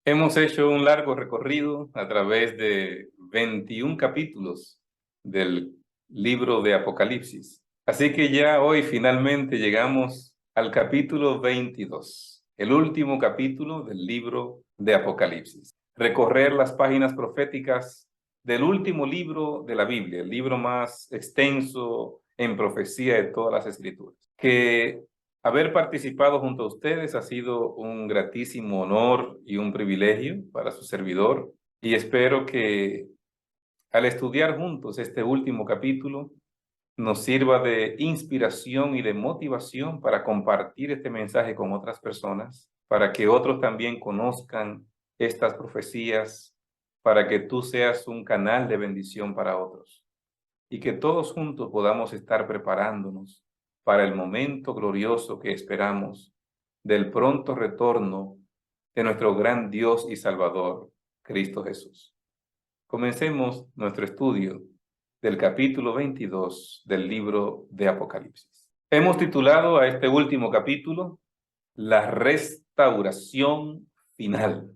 Hemos hecho un largo recorrido a través de 21 capítulos del libro de Apocalipsis. Así que ya hoy finalmente llegamos al capítulo 22, el último capítulo del libro de Apocalipsis. Recorrer las páginas proféticas del último libro de la Biblia, el libro más extenso en profecía de todas las escrituras. Que haber participado junto a ustedes ha sido un gratísimo honor y un privilegio para su servidor, y espero que al estudiar juntos este último capítulo nos sirva de inspiración y de motivación para compartir este mensaje con otras personas, para que otros también conozcan estas profecías, para que tú seas un canal de bendición para otros y que todos juntos podamos estar preparándonos para el momento glorioso que esperamos del pronto retorno de nuestro gran Dios y Salvador, Cristo Jesús. Comencemos nuestro estudio del capítulo 22 del libro de Apocalipsis. Hemos titulado a este último capítulo La restauración final.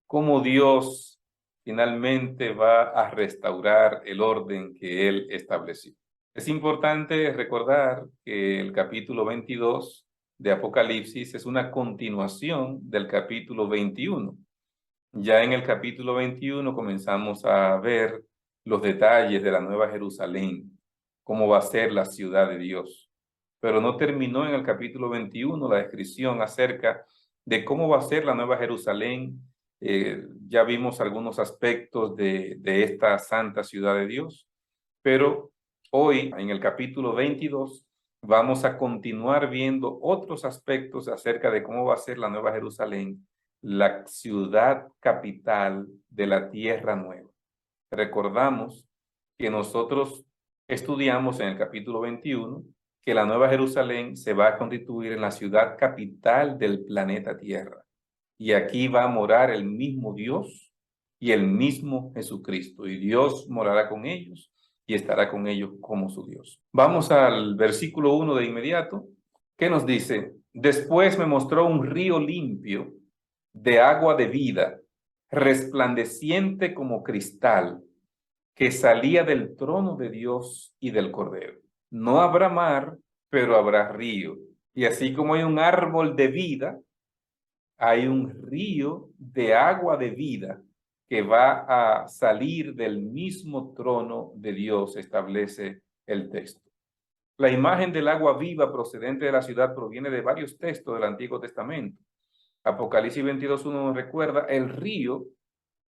Cómo Dios finalmente va a restaurar el orden que Él estableció. Es importante recordar que el capítulo 22 de Apocalipsis es una continuación del capítulo 21. Ya en el capítulo 21 comenzamos a ver los detalles de la Nueva Jerusalén, cómo va a ser la ciudad de Dios. Pero no terminó en el capítulo 21 la descripción acerca de cómo va a ser la Nueva Jerusalén. Ya vimos algunos aspectos de esta santa ciudad de Dios, pero hoy en el capítulo 22 vamos a continuar viendo otros aspectos acerca de cómo va a ser la Nueva Jerusalén, la ciudad capital de la tierra nueva. Recordamos que nosotros estudiamos en el capítulo 21 que la Nueva Jerusalén se va a constituir en la ciudad capital del planeta Tierra. Y aquí va a morar el mismo Dios y el mismo Jesucristo. Y Dios morará con ellos y estará con ellos como su Dios. Vamos al versículo 1 de inmediato, que nos dice: después me mostró un río limpio de agua de vida, resplandeciente como cristal, que salía del trono de Dios y del Cordero. No habrá mar, pero habrá río. Y así como hay un árbol de vida, hay un río de agua de vida que va a salir del mismo trono de Dios, establece el texto. La imagen del agua viva procedente de la ciudad proviene de varios textos del Antiguo Testamento. Apocalipsis 22:1 nos recuerda el río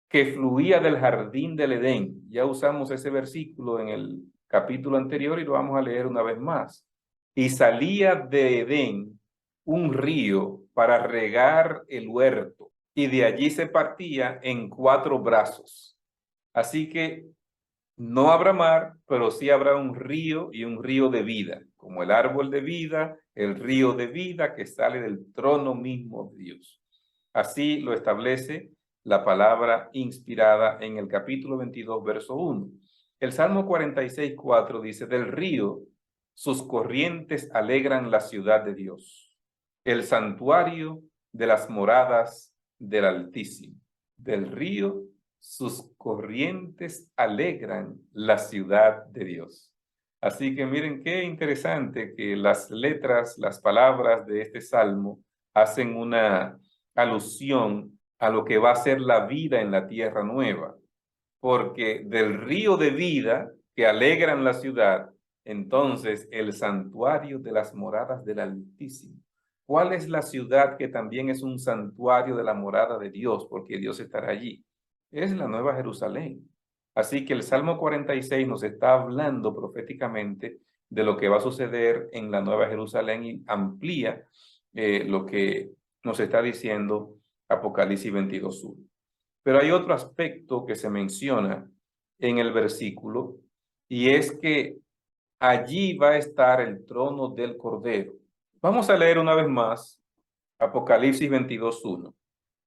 que fluía del jardín del Edén. Ya usamos ese versículo en el capítulo anterior y lo vamos a leer una vez más. Y salía de Edén un río para regar el huerto, y de allí se partía en 4 brazos. Así que no habrá mar, pero sí habrá un río, y un río de vida, como el árbol de vida, el río de vida que sale del trono mismo de Dios. Así lo establece la palabra inspirada en el capítulo 22, verso 1. El Salmo 46:4 dice: del río sus corrientes alegran la ciudad de Dios, el santuario de las moradas del Altísimo. Del río sus corrientes alegran la ciudad de Dios. Así que miren qué interesante que las letras, las palabras de este salmo hacen una alusión a lo que va a ser la vida en la tierra nueva, porque del río de vida que alegran la ciudad, entonces el santuario de las moradas del Altísimo. ¿Cuál es la ciudad que también es un santuario de la morada de Dios? Porque Dios estará allí. Es la Nueva Jerusalén. Así que el Salmo 46 nos está hablando proféticamente de lo que va a suceder en la Nueva Jerusalén y amplía lo que nos está diciendo Apocalipsis 22:1. Pero hay otro aspecto que se menciona en el versículo, y es que allí va a estar el trono del Cordero. Vamos a leer una vez más Apocalipsis 22:1.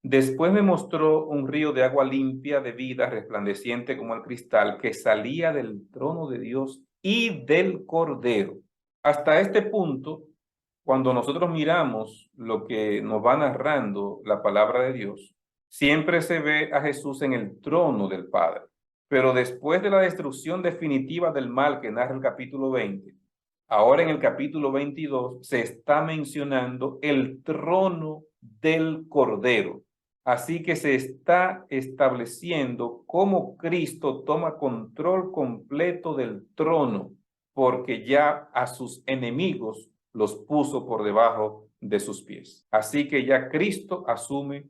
Después me mostró un río de agua limpia de vida, resplandeciente como el cristal, que salía del trono de Dios y del Cordero. Hasta este punto, cuando nosotros miramos lo que nos va narrando la palabra de Dios, Siempre se ve a Jesús en el trono del Padre. Pero después de la destrucción definitiva del mal que narra el capítulo 20, ahora en el capítulo 22 se está mencionando el trono del Cordero. Así que se está estableciendo cómo Cristo toma control completo del trono, porque ya a sus enemigos los puso por debajo de sus pies. Así que ya Cristo asume,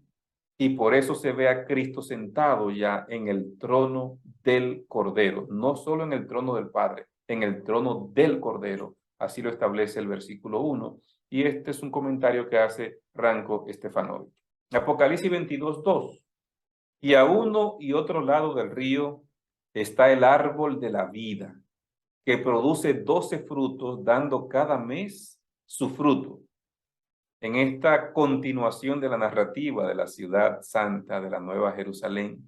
y por eso se ve a Cristo sentado ya en el trono del Cordero, no solo en el trono del Padre, en el trono del Cordero. Así lo establece el versículo 1, y este es un comentario que hace Ranko Stefanovic. Apocalipsis 22:2. Y a uno y otro lado del río está el árbol de la vida, que produce 12 frutos, dando cada mes su fruto. En esta continuación de la narrativa de la ciudad santa de la Nueva Jerusalén,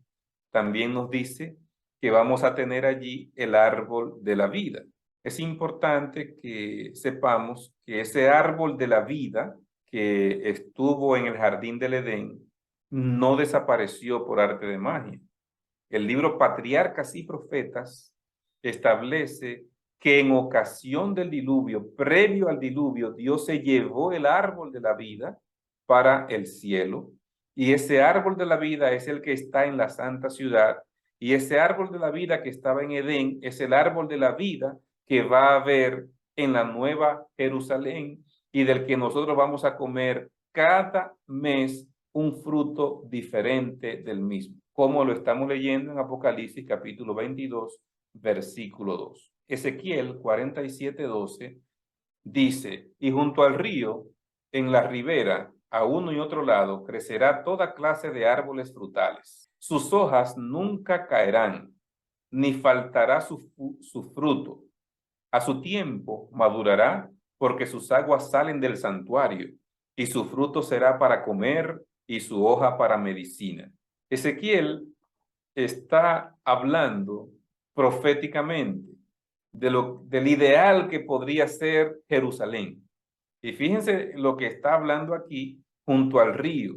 también nos dice que vamos a tener allí el árbol de la vida. Es importante que sepamos que ese árbol de la vida que estuvo en el jardín del Edén no desapareció por arte de magia. El libro Patriarcas y Profetas establece que en ocasión del diluvio, previo al diluvio, Dios se llevó el árbol de la vida para el cielo, y ese árbol de la vida es el que está en la santa ciudad, y ese árbol de la vida que estaba en Edén es el árbol de la vida que va a haber en la Nueva Jerusalén, y del que nosotros vamos a comer cada mes un fruto diferente del mismo, como lo estamos leyendo en Apocalipsis capítulo 22, versículo 2. Ezequiel 47:12 dice: y junto al río, en la ribera, a uno y otro lado, crecerá toda clase de árboles frutales. Sus hojas nunca caerán, ni faltará su fruto. A su tiempo madurará, porque sus aguas salen del santuario, y su fruto será para comer, y su hoja para medicina. Ezequiel está hablando proféticamente del ideal que podría ser Jerusalén. Y fíjense lo que está hablando aquí: junto al río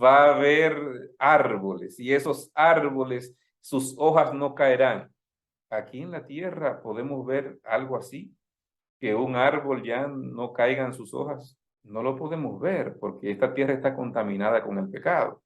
va a haber árboles, y esos árboles, sus hojas no caerán. Aquí en la tierra podemos ver algo así, que un árbol ya no caigan sus hojas. No lo podemos ver porque esta tierra está contaminada con el pecado.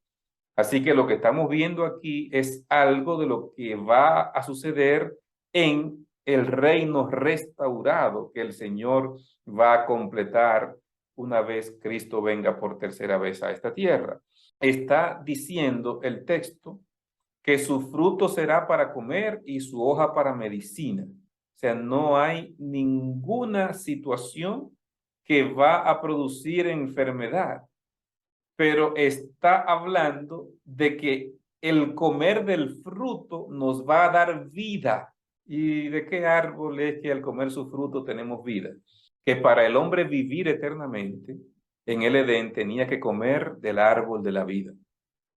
Así que lo que estamos viendo aquí es algo de lo que va a suceder en el reino restaurado que el Señor va a completar una vez Cristo venga por tercera vez a esta tierra. Está diciendo el texto que su fruto será para comer y su hoja para medicina. O sea, no hay ninguna situación que va a producir enfermedad, pero está hablando de que el comer del fruto nos va a dar vida. ¿Y de qué árbol es que al comer su fruto tenemos vida? Que para el hombre vivir eternamente, en el Edén tenía que comer del árbol de la vida.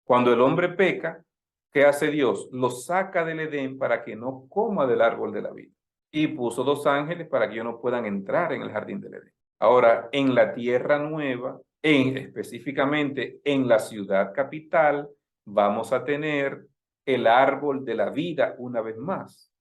Cuando el hombre peca, ¿qué hace Dios? Lo saca del Edén para que no coma del árbol de la vida. Y puso 2 ángeles para que ellos no puedan entrar en el jardín del Edén. Ahora, en la tierra nueva, específicamente en la ciudad capital, vamos a tener el árbol de la vida una vez más,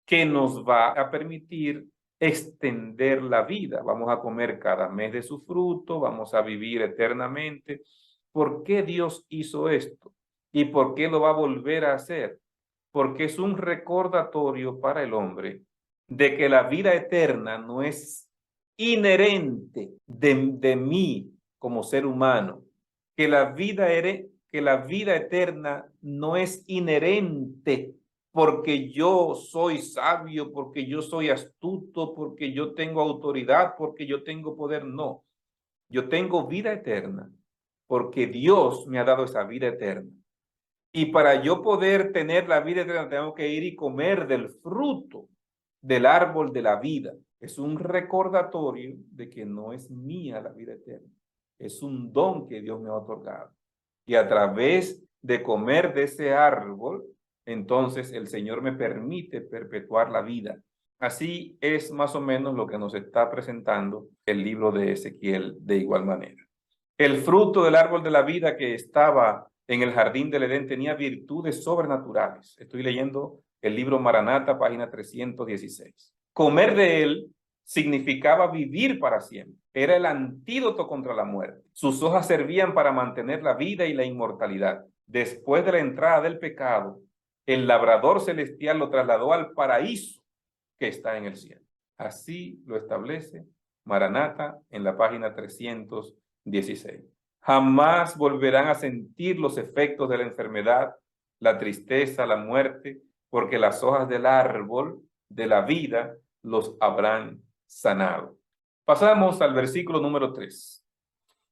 que nos va a permitir extender la vida. Vamos a comer cada mes de su fruto, vamos a vivir eternamente. ¿Por qué Dios hizo esto? ¿Y por qué lo va a volver a hacer? Porque es un recordatorio para el hombre de que la vida eterna no es inherente de mí como ser humano, que la vida eterna no es inherente porque yo soy sabio, porque yo soy astuto, porque yo tengo autoridad, porque yo tengo poder. No, yo tengo vida eterna porque Dios me ha dado esa vida eterna. Y para yo poder tener la vida eterna, tengo que ir y comer del fruto del árbol de la vida. Es un recordatorio de que no es mía la vida eterna. Es un don que Dios me ha otorgado. Y a través de comer de ese árbol, entonces el Señor me permite perpetuar la vida. Así es más o menos lo que nos está presentando el libro de Ezequiel de igual manera. El fruto del árbol de la vida que estaba en el jardín del Edén tenía virtudes sobrenaturales. Estoy leyendo el libro Maranata, página 316. Comer de él significaba vivir para siempre. Era el antídoto contra la muerte. Sus hojas servían para mantener la vida y la inmortalidad. Después de la entrada del pecado, el labrador celestial lo trasladó al paraíso que está en el cielo. Así lo establece Maranata en la página 316. Jamás volverán a sentir los efectos de la enfermedad, la tristeza, la muerte, porque las hojas del árbol de la vida los habrán sanado. Pasamos al versículo número 3.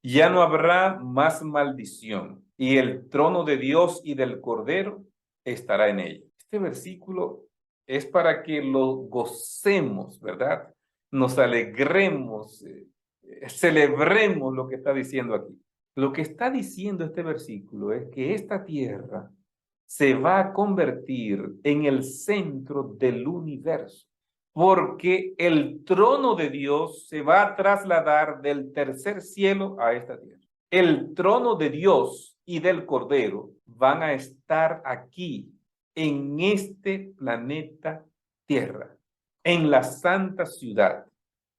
Ya no habrá más maldición, y el trono de Dios y del Cordero estará en ella. Este versículo es para que lo gocemos, ¿verdad? Nos alegremos, celebremos lo que está diciendo aquí. Lo que está diciendo este versículo es que esta tierra se va a convertir en el centro del universo, porque el trono de Dios se va a trasladar del tercer cielo a esta tierra. El trono de Dios y del Cordero van a estar aquí, en este planeta Tierra, en la santa ciudad,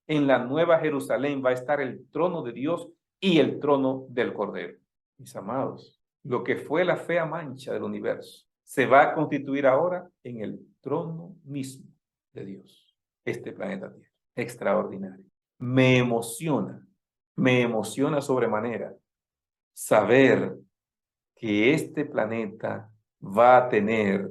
en la Nueva Jerusalén va a estar el trono de Dios y el trono del Cordero. Mis amados, lo que fue la fea mancha del universo se va a constituir ahora en el trono mismo de Dios, este planeta Tierra. Extraordinario. Me emociona sobremanera saber que este planeta va a tener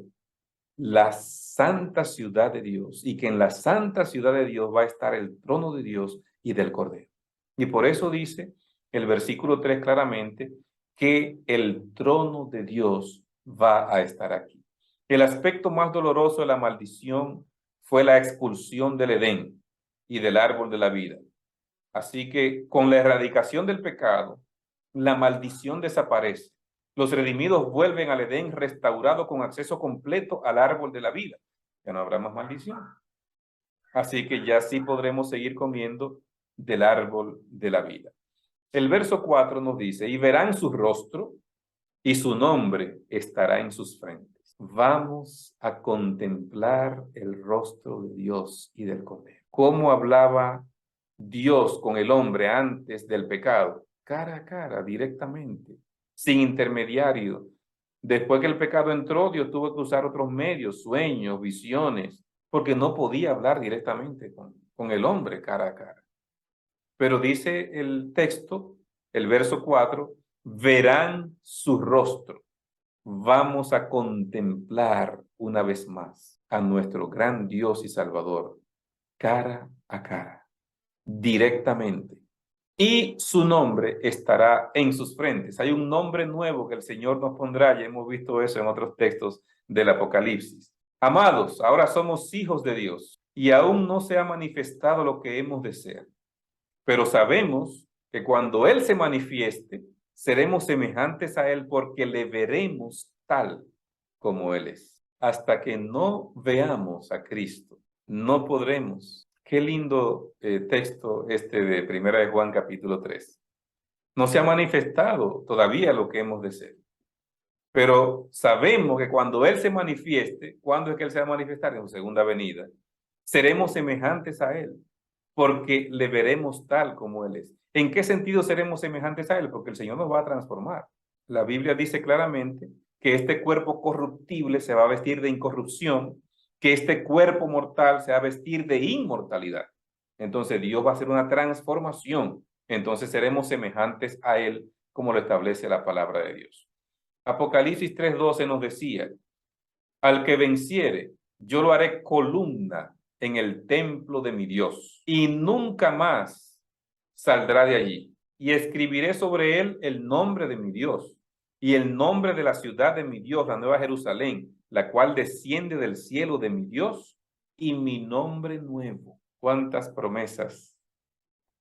la santa ciudad de Dios y que en la santa ciudad de Dios va a estar el trono de Dios y del Cordero. Y por eso dice el versículo 3 claramente que el trono de Dios va a estar aquí. El aspecto más doloroso de la maldición fue la expulsión del Edén y del árbol de la vida. Así que con la erradicación del pecado, la maldición desaparece. Los redimidos vuelven al Edén restaurado con acceso completo al árbol de la vida. Ya no habrá más maldición. Así que ya sí podremos seguir comiendo del árbol de la vida. El verso 4 nos dice, y verán su rostro y su nombre estará en sus frentes. Vamos a contemplar el rostro de Dios y del Cordero. ¿Cómo hablaba Dios con el hombre antes del pecado? Cara a cara, directamente, sin intermediario. Después que el pecado entró, Dios tuvo que usar otros medios, sueños, visiones, porque no podía hablar directamente con el hombre cara a cara. Pero dice el texto, el verso 4, verán su rostro. Vamos a contemplar una vez más a nuestro gran Dios y Salvador, cara a cara, directamente. Y su nombre estará en sus frentes. Hay un nombre nuevo que el Señor nos pondrá, ya hemos visto eso en otros textos del Apocalipsis. Amados, ahora somos hijos de Dios y aún no se ha manifestado lo que hemos de ser. Pero sabemos que cuando Él se manifieste, seremos semejantes a Él porque le veremos tal como Él es. Hasta que no veamos a Cristo, no podremos. Qué lindo texto este de Primera de Juan capítulo 3. No se ha manifestado todavía lo que hemos de ser. Pero sabemos que cuando Él se manifieste, ¿cuándo es que Él se va a manifestar? En su segunda venida. Seremos semejantes a Él, porque le veremos tal como Él es. ¿En qué sentido seremos semejantes a Él? Porque el Señor nos va a transformar. La Biblia dice claramente que este cuerpo corruptible se va a vestir de incorrupción, que este cuerpo mortal se va a vestir de inmortalidad. Entonces Dios va a hacer una transformación. Entonces seremos semejantes a Él, como lo establece la palabra de Dios. Apocalipsis 3:12 nos decía, al que venciere, yo lo haré columna en el templo de mi Dios, y nunca más saldrá de allí. Y escribiré sobre él el nombre de mi Dios, y el nombre de la ciudad de mi Dios, la Nueva Jerusalén, la cual desciende del cielo de mi Dios, y mi nombre nuevo. ¿Cuántas promesas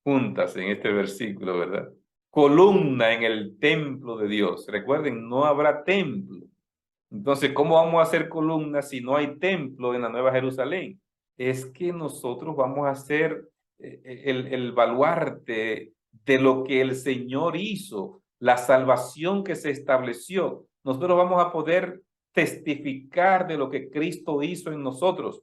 juntas en este versículo, verdad? Columna en el templo de Dios. Recuerden, no habrá templo. Entonces, ¿cómo vamos a hacer columnas si no hay templo en la Nueva Jerusalén? Es que nosotros vamos a ser el baluarte de lo que el Señor hizo, la salvación que se estableció, nosotros vamos a poder testificar de lo que Cristo hizo en nosotros.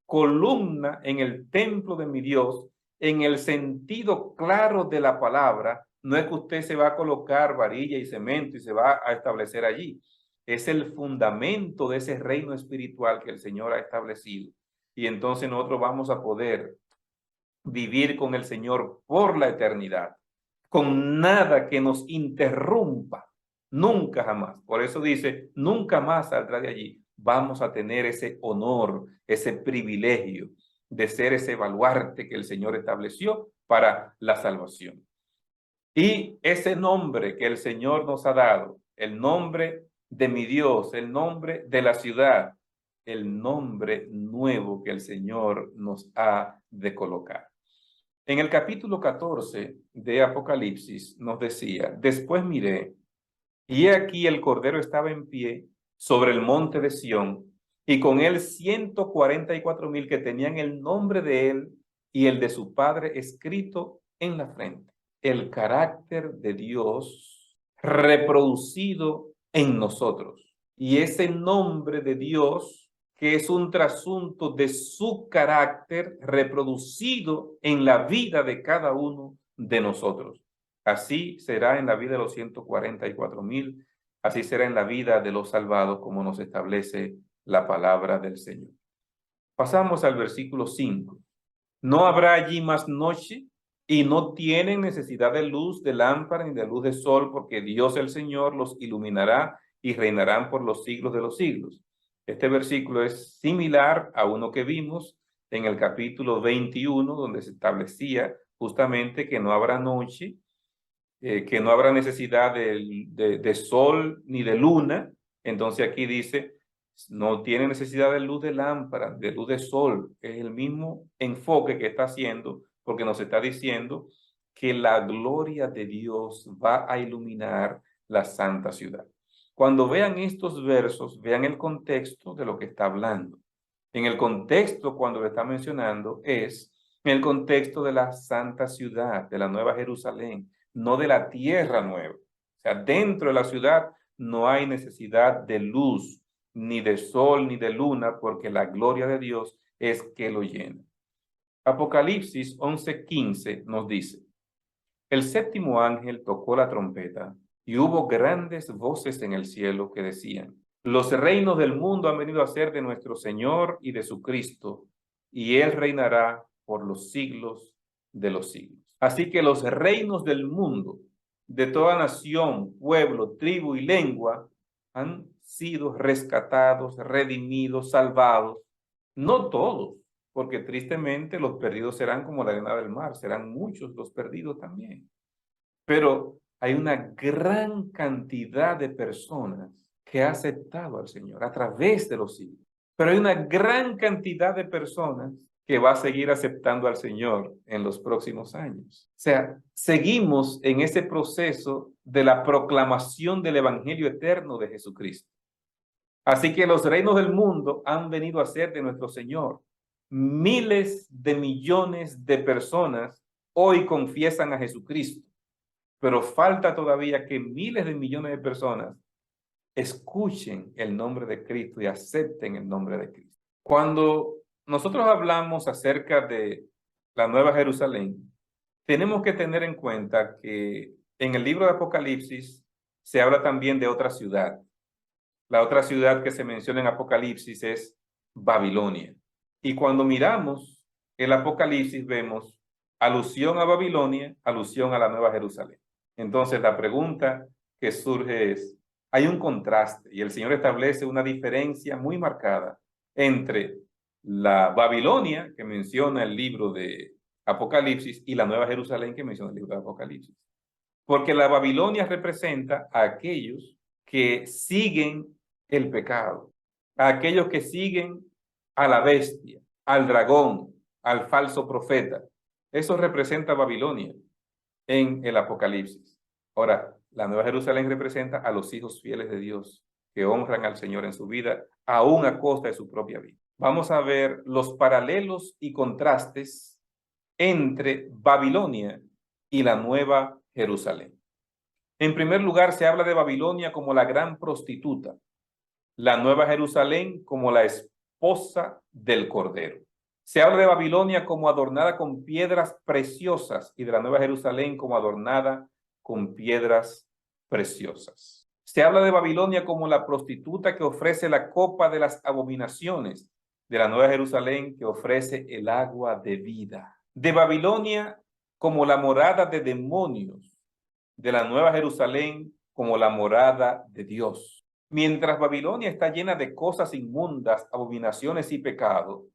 Columna en el templo de mi Dios, en el sentido claro de la palabra, no es que usted se va a colocar varilla y cemento y se va a establecer allí. Es el fundamento de ese reino espiritual que el Señor ha establecido. Y entonces nosotros vamos a poder vivir con el Señor por la eternidad, con nada que nos interrumpa, nunca jamás. Por eso dice, nunca más saldrá de allí. Vamos a tener ese honor, ese privilegio de ser ese baluarte que el Señor estableció para la salvación. Y ese nombre que el Señor nos ha dado, el nombre de mi Dios, el nombre de la ciudad, el nombre nuevo que el Señor nos ha de colocar. En el capítulo 14 de Apocalipsis nos decía, después miré, y he aquí el Cordero estaba en pie sobre el monte de Sión, y con él 144,000 que tenían el nombre de él y el de su Padre escrito en la frente. El carácter de Dios reproducido en nosotros. Y ese nombre de Dios, que es un trasunto de su carácter reproducido en la vida de cada uno de nosotros. Así será en la vida de los 144,000, así será en la vida de los salvados, como nos establece la palabra del Señor. Pasamos al versículo 5. No habrá allí más noche, y no tienen necesidad de luz de lámpara ni de luz de sol, porque Dios el Señor los iluminará y reinarán por los siglos de los siglos. Este versículo es similar a uno que vimos en el capítulo 21, donde se establecía justamente que no habrá noche, que no habrá necesidad de sol ni de luna. Entonces aquí dice, no tiene necesidad de luz de lámpara, de luz de sol. Es el mismo enfoque que está haciendo, porque nos está diciendo que la gloria de Dios va a iluminar la santa ciudad. Cuando vean estos versos, vean el contexto de lo que está hablando. En el contexto, cuando lo está mencionando, es en el contexto de la santa ciudad, de la Nueva Jerusalén, no de la tierra nueva. O sea, dentro de la ciudad no hay necesidad de luz, ni de sol, ni de luna, porque la gloria de Dios es que lo llena. Apocalipsis 11:15 nos dice, el séptimo ángel tocó la trompeta y hubo grandes voces en el cielo que decían, los reinos del mundo han venido a ser de nuestro Señor y de su Cristo, y Él reinará por los siglos de los siglos. Así que los reinos del mundo, de toda nación, pueblo, tribu y lengua, han sido rescatados, redimidos, salvados. No todos, porque tristemente los perdidos serán como la arena del mar, serán muchos los perdidos también. Pero hay una gran cantidad de personas que ha aceptado al Señor a través de los siglos. Pero hay una gran cantidad de personas que va a seguir aceptando al Señor en los próximos años. O sea, seguimos en ese proceso de la proclamación del Evangelio eterno de Jesucristo. Así que los reinos del mundo han venido a ser de nuestro Señor. Miles de millones de personas hoy confiesan a Jesucristo, pero falta todavía que miles de millones de personas escuchen el nombre de Cristo y acepten el nombre de Cristo. Cuando nosotros hablamos acerca de la Nueva Jerusalén, tenemos que tener en cuenta que en el libro de Apocalipsis se habla también de otra ciudad. La otra ciudad que se menciona en Apocalipsis es Babilonia. Y cuando miramos el Apocalipsis vemos alusión a Babilonia, alusión a la Nueva Jerusalén. Entonces la pregunta que surge es, hay un contraste y el Señor establece una diferencia muy marcada entre la Babilonia que menciona el libro de Apocalipsis y la Nueva Jerusalén que menciona el libro de Apocalipsis. Porque la Babilonia representa a aquellos que siguen el pecado, a aquellos que siguen a la bestia, al dragón, al falso profeta. Eso representa Babilonia en el Apocalipsis. Ahora, la Nueva Jerusalén representa a los hijos fieles de Dios que honran al Señor en su vida, aún a costa de su propia vida. Vamos a ver los paralelos y contrastes entre Babilonia y la Nueva Jerusalén. En primer lugar, se habla de Babilonia como la gran prostituta, la Nueva Jerusalén como la esposa del Cordero. Se habla de Babilonia como adornada con piedras preciosas y de la Nueva Jerusalén como adornada con piedras preciosas. Se habla de Babilonia como la prostituta que ofrece la copa de las abominaciones, de la Nueva Jerusalén que ofrece el agua de vida. De Babilonia como la morada de demonios, de la Nueva Jerusalén como la morada de Dios. Mientras Babilonia está llena de cosas inmundas, abominaciones y pecado,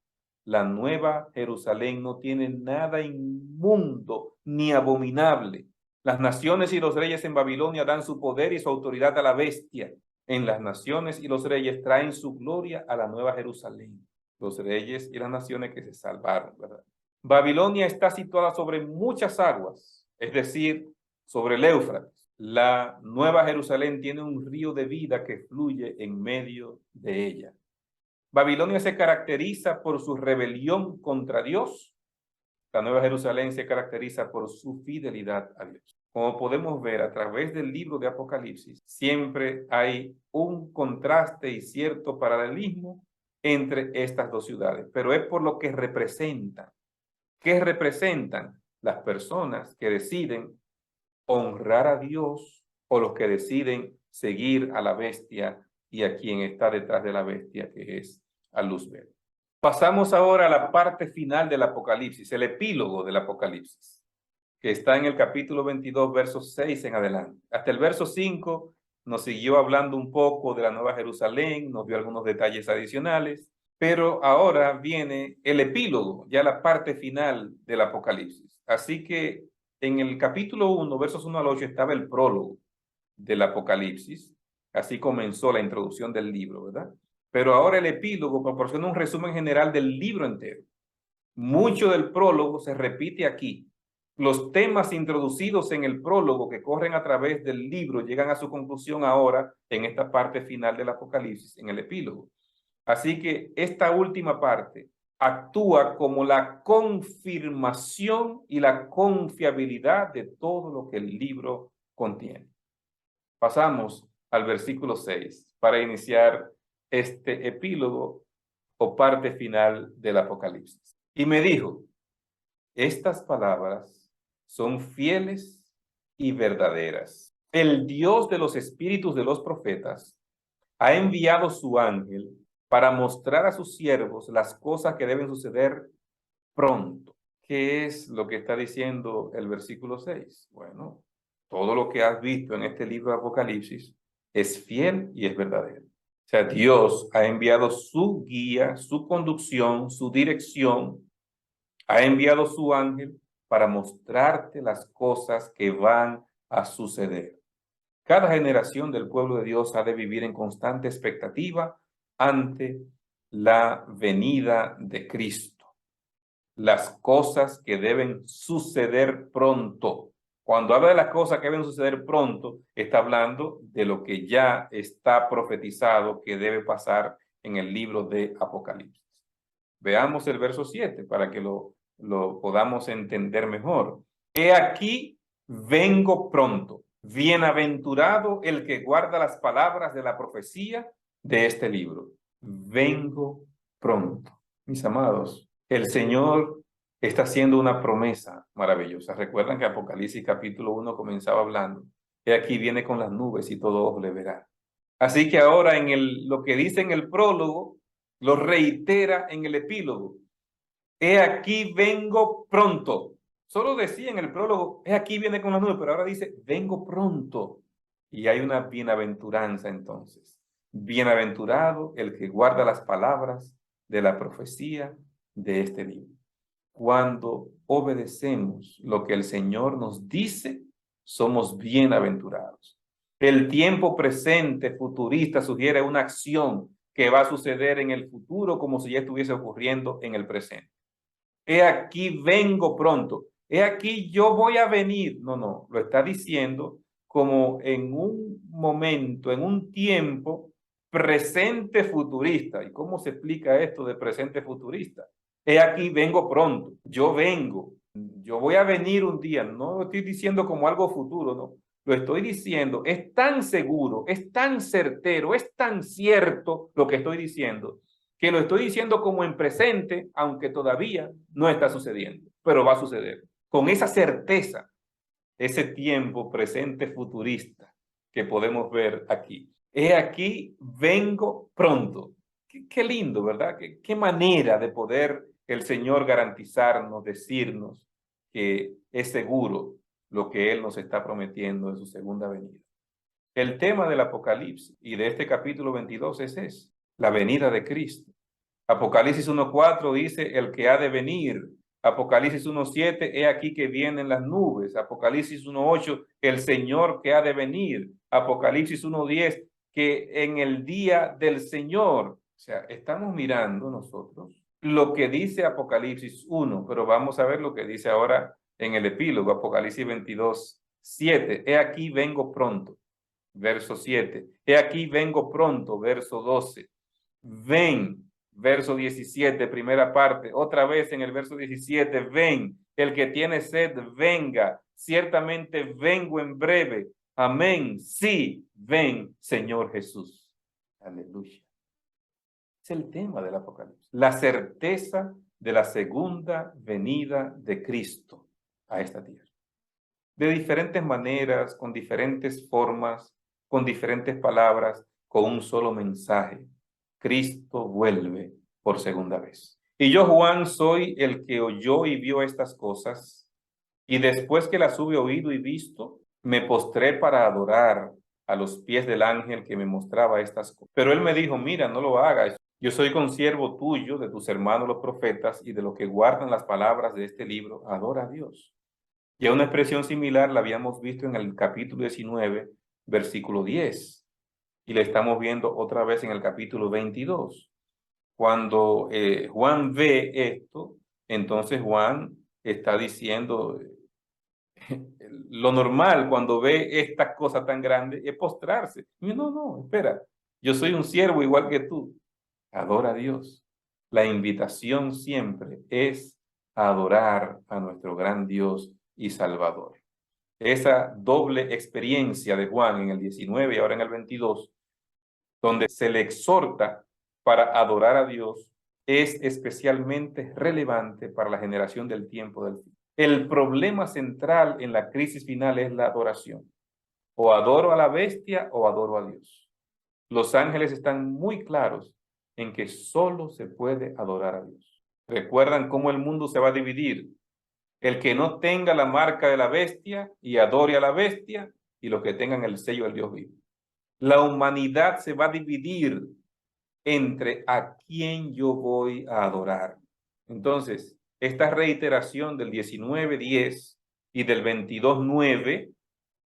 la Nueva Jerusalén no tiene nada inmundo ni abominable. Las naciones y los reyes en Babilonia dan su poder y su autoridad a la bestia. En las naciones y los reyes traen su gloria a la Nueva Jerusalén. Los reyes y las naciones que se salvaron, ¿verdad? Babilonia está situada sobre muchas aguas, es decir, sobre el Éufrates. La Nueva Jerusalén tiene un río de vida que fluye en medio de ella. Babilonia se caracteriza por su rebelión contra Dios. La Nueva Jerusalén se caracteriza por su fidelidad a Dios. Como podemos ver a través del libro de Apocalipsis, siempre hay un contraste y cierto paralelismo entre estas dos ciudades, pero es por lo que representan. ¿Qué representan? Las personas que deciden honrar a Dios o los que deciden seguir a la bestia y a quien está detrás de la bestia, que es a Luzbel. Pasamos ahora a la parte final del Apocalipsis, el epílogo del Apocalipsis, que está en el capítulo 22, versos 6 en adelante. Hasta el verso 5 nos siguió hablando un poco de la Nueva Jerusalén, nos dio algunos detalles adicionales, pero ahora viene el epílogo, ya la parte final del Apocalipsis. Así que en el capítulo 1, versos 1 al 8, estaba el prólogo del Apocalipsis. Así comenzó la introducción del libro, ¿verdad? Pero ahora el epílogo proporciona un resumen general del libro entero. Mucho del prólogo se repite aquí. Los temas introducidos en el prólogo que corren a través del libro llegan a su conclusión ahora en esta parte final del Apocalipsis, en el epílogo. Así que esta última parte actúa como la confirmación y la confiabilidad de todo lo que el libro contiene. Pasamos al versículo 6 para iniciar este epílogo o parte final del Apocalipsis. Y me dijo, estas palabras son fieles y verdaderas. El Dios de los espíritus de los profetas ha enviado su ángel para mostrar a sus siervos las cosas que deben suceder pronto. ¿Qué es lo que está diciendo el versículo 6? Bueno, todo lo que has visto en este libro de Apocalipsis es fiel y es verdadero. O sea, Dios ha enviado su guía, su conducción, su dirección, ha enviado su ángel para mostrarte las cosas que van a suceder. Cada generación del pueblo de Dios ha de vivir en constante expectativa ante la venida de Cristo. Las cosas que deben suceder pronto. Cuando habla de las cosas que deben suceder pronto, está hablando de lo que ya está profetizado que debe pasar en el libro de Apocalipsis. Veamos el verso 7 para que lo podamos entender mejor. He aquí, vengo pronto. Bienaventurado el que guarda las palabras de la profecía de este libro. Vengo pronto. Mis amados, el Señor está haciendo una promesa maravillosa. Recuerdan que Apocalipsis capítulo 1 comenzaba hablando. He aquí viene con las nubes y todo ojo le verá. Así que ahora lo que dice en el prólogo, lo reitera en el epílogo. He aquí vengo pronto. Solo decía en el prólogo, he aquí viene con las nubes, pero ahora dice, vengo pronto. Y hay una bienaventuranza entonces. Bienaventurado el que guarda las palabras de la profecía de este libro. Cuando obedecemos lo que el Señor nos dice, somos bienaventurados. El tiempo presente futurista sugiere una acción que va a suceder en el futuro como si ya estuviese ocurriendo en el presente. He aquí vengo pronto. He aquí yo voy a venir. No, lo está diciendo como en un momento, en un tiempo presente futurista. ¿Y cómo se explica esto de presente futurista? He aquí vengo pronto. Yo vengo. Yo voy a venir un día. No lo estoy diciendo como algo futuro, no. lo estoy diciendo, es tan seguro, es tan certero, es tan cierto lo que estoy diciendo, que lo estoy diciendo como en presente, aunque todavía no está sucediendo, pero va a suceder. Con esa certeza, ese tiempo presente futurista que podemos ver aquí. He aquí, vengo pronto. Qué lindo, ¿verdad? Qué manera de poder el Señor garantizarnos, decirnos que es seguro lo que Él nos está prometiendo en su segunda venida. El tema del Apocalipsis y de este capítulo 22 es ese, la venida de Cristo. Apocalipsis 1:4 dice, el que ha de venir. Apocalipsis 1:7, he aquí que vienen las nubes. Apocalipsis 1:8, el Señor que ha de venir. Apocalipsis 1:10, que en el día del Señor. O sea, estamos mirando nosotros lo que dice Apocalipsis 1, pero vamos a ver lo que dice ahora en el epílogo, Apocalipsis 22:7. He aquí vengo pronto, verso 7. He aquí vengo pronto, verso 12. Ven, verso 17, primera parte. Otra vez en el verso 17, ven, el que tiene sed, venga. Ciertamente vengo en breve. Amén. Sí, ven, Señor Jesús. Aleluya. Es el tema del Apocalipsis. La certeza de la segunda venida de Cristo a esta tierra. De diferentes maneras, con diferentes formas, con diferentes palabras, con un solo mensaje. Cristo vuelve por segunda vez. Y yo, Juan, soy el que oyó y vio estas cosas, y después que las hube oído y visto, me postré para adorar a los pies del ángel que me mostraba estas cosas. Pero él me dijo, mira, no lo hagas. Yo soy consiervo tuyo, de tus hermanos los profetas, y de los que guardan las palabras de este libro. Adora a Dios. Ya una expresión similar la habíamos visto en el capítulo 19, versículo 10. Y la estamos viendo otra vez en el capítulo 22. Cuando Juan ve esto, entonces Juan está diciendo, lo normal cuando ve estas cosas tan grandes es postrarse. Y no, espera, yo soy un siervo igual que tú. Adora a Dios. La invitación siempre es adorar a nuestro gran Dios y Salvador. Esa doble experiencia de Juan en el 19 y ahora en el 22, donde se le exhorta para adorar a Dios, es especialmente relevante para la generación del tiempo del fin. El problema central en la crisis final es la adoración. O adoro a la bestia o adoro a Dios. Los ángeles están muy claros en que solo se puede adorar a Dios. ¿Recuerdan cómo el mundo se va a dividir? El que no tenga la marca de la bestia y adore a la bestia, y los que tengan el sello del Dios vivo. La humanidad se va a dividir entre a quién yo voy a adorar. Entonces, esta reiteración del 19:10 y del 22:9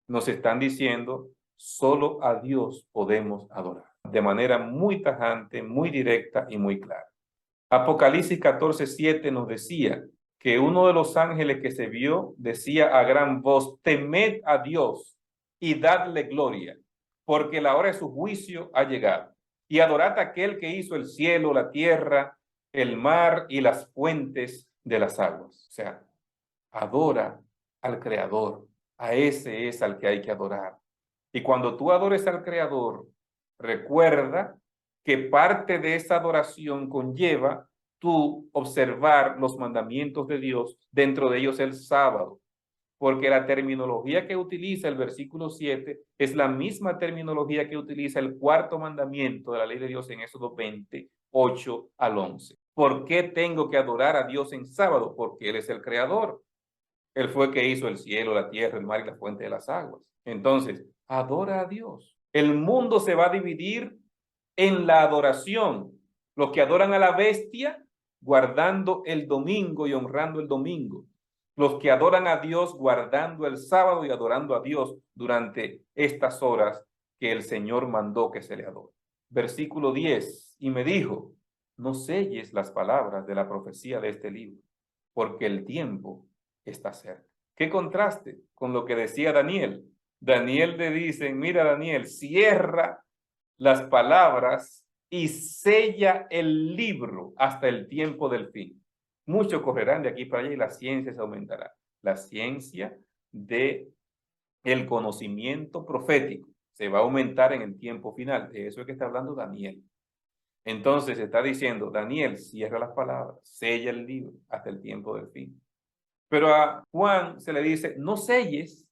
nos están diciendo, solo a Dios podemos adorar. De manera muy tajante, muy directa y muy clara. Apocalipsis 14:7 nos decía que uno de los ángeles que se vio decía a gran voz, temed a Dios y dadle gloria, porque la hora de su juicio ha llegado. Y adorad a aquel que hizo el cielo, la tierra, el mar y las fuentes de las aguas. O sea, adora al Creador. A ese es al que hay que adorar. Y cuando tú adores al Creador, recuerda que parte de esa adoración conlleva tú observar los mandamientos de Dios, dentro de ellos el sábado, porque la terminología que utiliza el versículo 7 es la misma terminología que utiliza el cuarto mandamiento de la ley de Dios en Éxodo 28 al 11. ¿Por qué tengo que adorar a Dios en sábado? Porque Él es el Creador. Él fue el que hizo el cielo, la tierra, el mar y la fuente de las aguas. Entonces, adora a Dios. El mundo se va a dividir en la adoración. Los que adoran a la bestia, guardando el domingo y honrando el domingo. Los que adoran a Dios, guardando el sábado y adorando a Dios durante estas horas que el Señor mandó que se le adore. Versículo 10. Y me dijo, no selles las palabras de la profecía de este libro, porque el tiempo está cerca. ¿Qué contraste con lo que decía Daniel? Daniel le dice, mira Daniel, cierra las palabras y sella el libro hasta el tiempo del fin. Muchos correrán de aquí para allá y la ciencia se aumentará. La ciencia de el conocimiento profético se va a aumentar en el tiempo final. De eso es que está hablando Daniel. Entonces está diciendo, Daniel, cierra las palabras, sella el libro hasta el tiempo del fin. Pero a Juan se le dice, no selles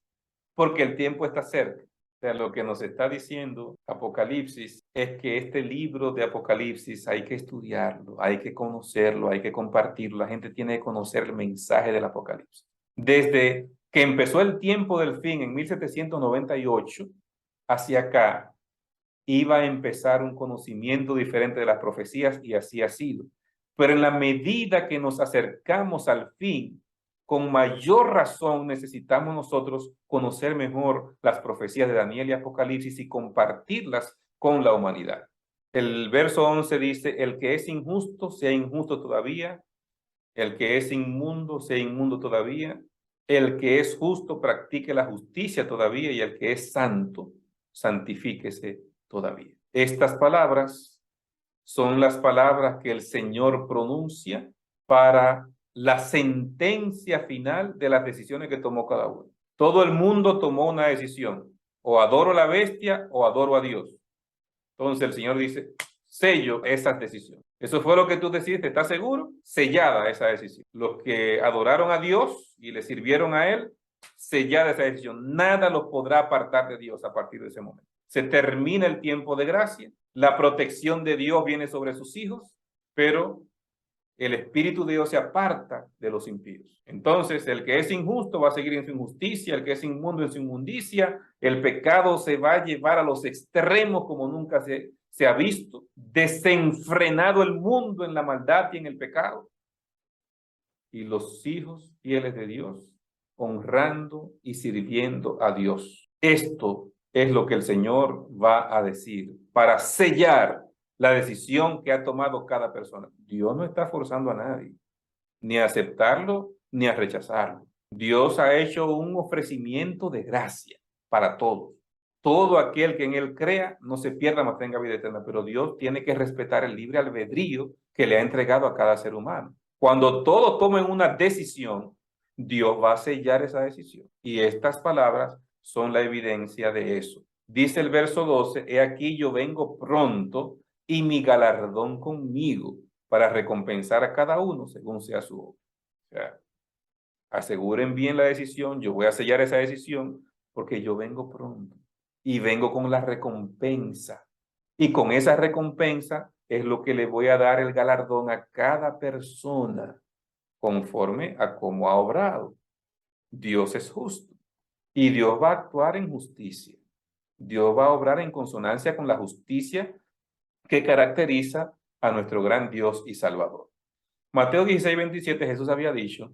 porque el tiempo está cerca. O sea, lo que nos está diciendo Apocalipsis es que este libro de Apocalipsis hay que estudiarlo, hay que conocerlo, hay que compartirlo. La gente tiene que conocer el mensaje del Apocalipsis. Desde que empezó el tiempo del fin en 1798 hacia acá, iba a empezar un conocimiento diferente de las profecías y así ha sido. Pero en la medida que nos acercamos al fin, con mayor razón necesitamos nosotros conocer mejor las profecías de Daniel y Apocalipsis y compartirlas con la humanidad. El verso 11 dice, el que es injusto sea injusto todavía, el que es inmundo sea inmundo todavía, el que es justo practique la justicia todavía y el que es santo santifíquese todavía. Estas palabras son las palabras que el Señor pronuncia para la sentencia final de las decisiones que tomó cada uno. Todo el mundo tomó una decisión, o adoro a la bestia o adoro a Dios. Entonces el Señor dice, sello esas decisiones. Eso fue lo que tú decidiste, ¿estás seguro? Sellada esa decisión. Los que adoraron a Dios y le sirvieron a Él, sellada esa decisión. Nada los podrá apartar de Dios a partir de ese momento. Se termina el tiempo de gracia, la protección de Dios viene sobre sus hijos, pero el Espíritu de Dios se aparta de los impíos. Entonces, el que es injusto va a seguir en su injusticia, el que es inmundo en su inmundicia, el pecado se va a llevar a los extremos como nunca se ha visto, desenfrenado el mundo en la maldad y en el pecado, y los hijos fieles de Dios honrando y sirviendo a Dios. Esto es lo que el Señor va a decir para sellar la decisión que ha tomado cada persona. Dios no está forzando a nadie, ni a aceptarlo, ni a rechazarlo. Dios ha hecho un ofrecimiento de gracia para todos. Todo aquel que en Él crea no se pierda, mas tenga vida eterna. Pero Dios tiene que respetar el libre albedrío que le ha entregado a cada ser humano. Cuando todos tomen una decisión, Dios va a sellar esa decisión. Y estas palabras son la evidencia de eso. Dice el verso 12, he aquí yo vengo pronto y mi galardón conmigo para recompensar a cada uno según sea su obra. O sea, aseguren bien la decisión, yo voy a sellar esa decisión porque yo vengo pronto y vengo con la recompensa. Y con esa recompensa es lo que le voy a dar el galardón a cada persona conforme a cómo ha obrado. Dios es justo y Dios va a actuar en justicia. Dios va a obrar en consonancia con la justicia que caracteriza a nuestro gran Dios y Salvador. Mateo 16:27, Jesús había dicho,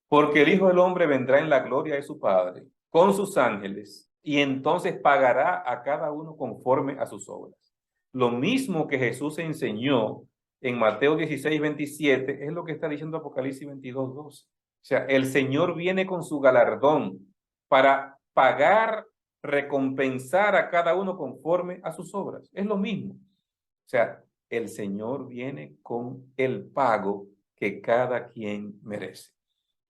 porque el Hijo del Hombre vendrá en la gloria de su Padre, con sus ángeles, y entonces pagará a cada uno conforme a sus obras. Lo mismo que Jesús enseñó en Mateo 16:27, es lo que está diciendo Apocalipsis 22:12. O sea, el Señor viene con su galardón para pagar, recompensar a cada uno conforme a sus obras. Es lo mismo. O sea, el Señor viene con el pago que cada quien merece.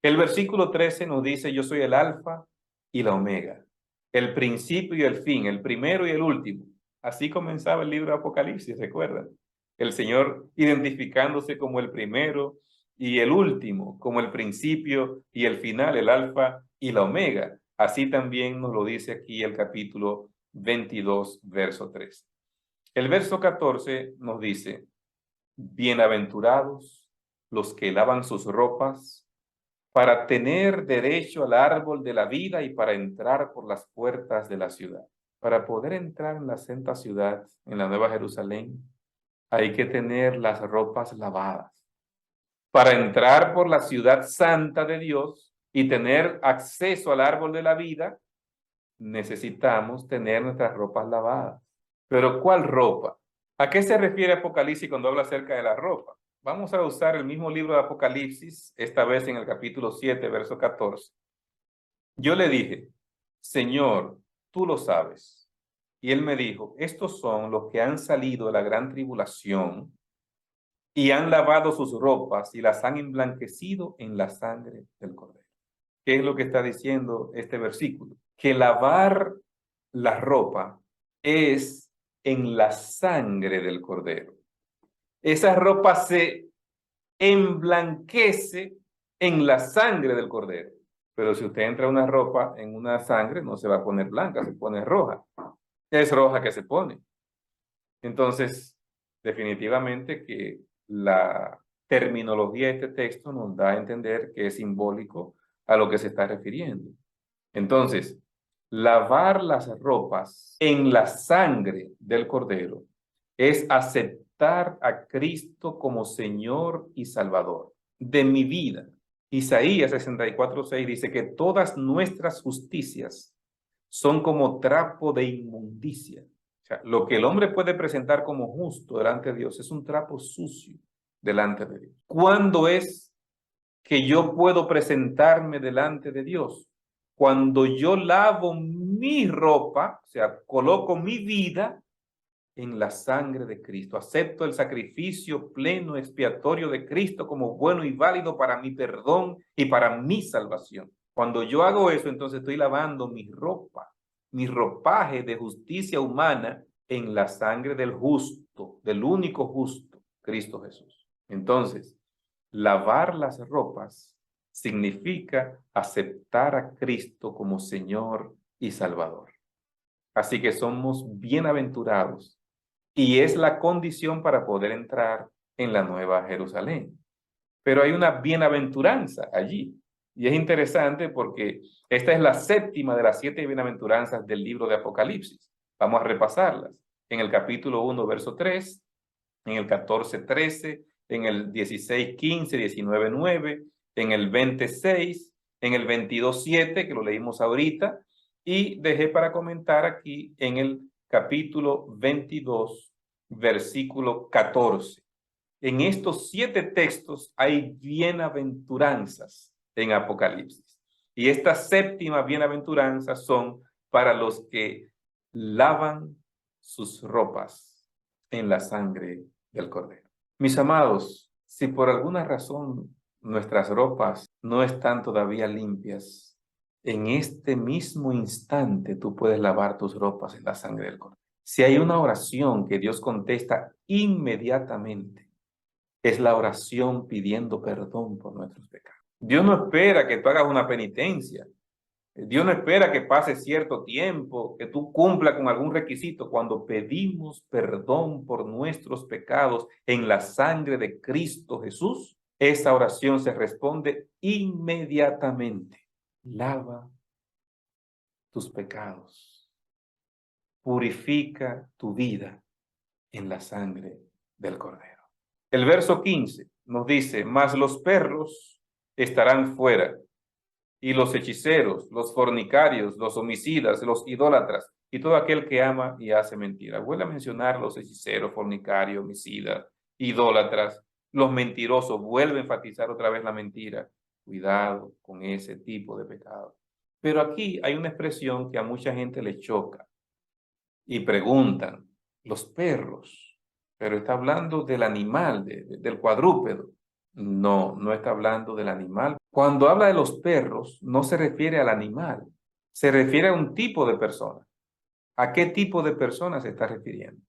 El versículo 13 nos dice, yo soy el alfa y la omega, el principio y el fin, el primero y el último. Así comenzaba el libro de Apocalipsis, ¿recuerdan? El Señor identificándose como el primero y el último, como el principio y el final, el alfa y la omega. Así también nos lo dice aquí el capítulo 22, verso 13. El verso 14 nos dice, bienaventurados los que lavan sus ropas para tener derecho al árbol de la vida y para entrar por las puertas de la ciudad. Para poder entrar en la santa ciudad, en la Nueva Jerusalén, hay que tener las ropas lavadas. Para entrar por la ciudad santa de Dios y tener acceso al árbol de la vida, necesitamos tener nuestras ropas lavadas. Pero ¿cuál ropa? ¿A qué se refiere Apocalipsis cuando habla acerca de la ropa? Vamos a usar el mismo libro de Apocalipsis, esta vez en el capítulo 7, verso 14. Yo le dije, Señor, tú lo sabes. Y él me dijo, estos son los que han salido de la gran tribulación y han lavado sus ropas y las han emblanquecido en la sangre del Cordero. ¿Qué es lo que está diciendo este versículo? que lavar la ropa es en la sangre del cordero. Esa ropa se emblanquece en la sangre del cordero. Pero si usted entra una ropa en una sangre, no se va a poner blanca, se pone roja. Es roja que se pone. Entonces, definitivamente que la terminología de este texto nos da a entender que es simbólico a lo que se está refiriendo. Entonces, lavar las ropas en la sangre del cordero es aceptar a Cristo como Señor y Salvador de mi vida. Isaías 64:6 dice que todas nuestras justicias son como trapo de inmundicia. O sea, lo que el hombre puede presentar como justo delante de Dios es un trapo sucio delante de Dios. ¿Cuándo es que yo puedo presentarme delante de Dios? Cuando yo lavo mi ropa, o sea, coloco mi vida en la sangre de Cristo. Acepto el sacrificio pleno, expiatorio de Cristo como bueno y válido para mi perdón y para mi salvación. Cuando yo hago eso, entonces estoy lavando mi ropa, mi ropaje de justicia humana en la sangre del justo, del único justo, Cristo Jesús. Entonces, lavar las ropas significa aceptar a Cristo como Señor y Salvador. Así que somos bienaventurados y es la condición para poder entrar en la Nueva Jerusalén. Pero hay una bienaventuranza allí. Y es interesante porque esta es la séptima de las 7 bienaventuranzas del libro de Apocalipsis. Vamos a repasarlas. En el capítulo 1, verso 3, en el 14:13, en el 16:15, 19:9, en el 20:6, en el 22:7, que lo leímos ahorita, y dejé para comentar aquí en el capítulo 22, versículo 14. En estos 7 textos hay bienaventuranzas en Apocalipsis. Y estas 7 bienaventuranzas son para los que lavan sus ropas en la sangre del Cordero. Mis amados, si por alguna razón nuestras ropas no están todavía limpias, en este mismo instante tú puedes lavar tus ropas en la sangre del Cordero. Si hay una oración que Dios contesta inmediatamente, es la oración pidiendo perdón por nuestros pecados. Dios no espera que tú hagas una penitencia. Dios no espera que pase cierto tiempo, que tú cumpla con algún requisito. Cuando pedimos perdón por nuestros pecados en la sangre de Cristo Jesús, esa oración se responde inmediatamente. Lava tus pecados. Purifica tu vida en la sangre del Cordero. El verso 15 nos dice, mas los perros estarán fuera, y los hechiceros, los fornicarios, los homicidas, los idólatras, y todo aquel que ama y hace mentira. Vuelve a mencionar los hechiceros, fornicarios, homicidas, idólatras, los mentirosos. Vuelve a enfatizar otra vez la mentira. Cuidado con ese tipo de pecado. Pero aquí hay una expresión que a mucha gente le choca y preguntan, los perros, pero está hablando del animal, del cuadrúpedo. No, no está hablando del animal. Cuando habla de los perros, no se refiere al animal, se refiere a un tipo de persona. ¿A qué tipo de persona se está refiriendo?